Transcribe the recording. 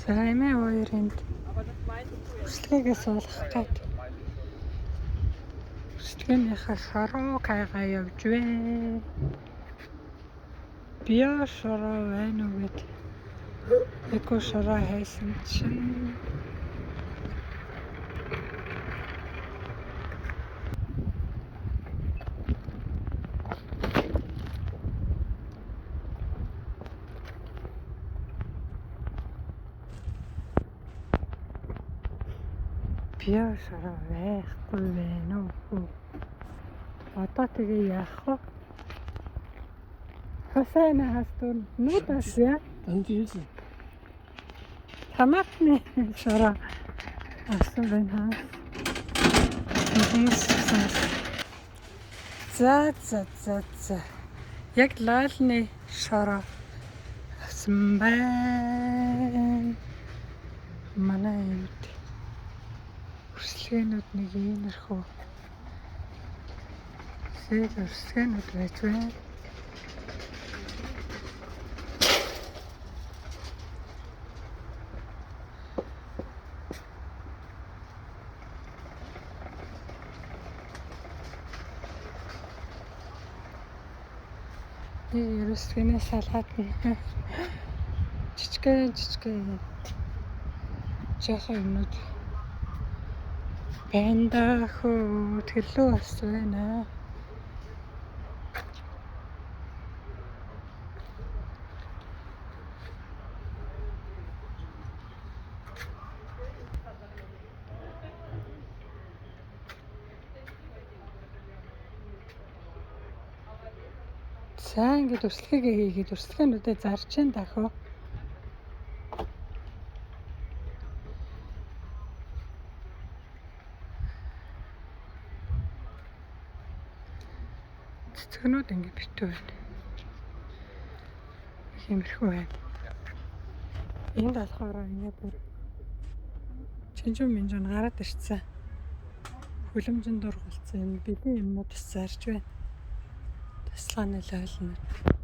Саймын хоёрынд хүслэгээ суулгах гээд хүслэгээнийхээ шороо кайгаа явж байна. Био шороо байна уу гэд эко шороо хайсан чинь био шороо байхгүй байна уу? Одоо тэгээ яах вэ? Хасана хастун нутас я. Антисэн. Томатны шороо авсан байна. За. Яг лалны шороо авсан байна. Манай энд хүслээнүүд нэг иймэрхүү хүслээнүүд байж байна. Ерөөсгөө салгаад жижигхэн жоохон юмнууд байна хөө төлөө бас байна. За ингээд өрсөлгөөгээ хийгээд өрсөлгөөнүүдэд зарж ин дахөө. Цэцгнүүд ингээд битүү байна. Хэмэрхүү байна. Энд болохоор ингээд бүр чинжүүн гараад ирсэн. Хүлэмжин дургалцсан юм бэлэн юмнууд зарж байна. Таслааны лойлнууд.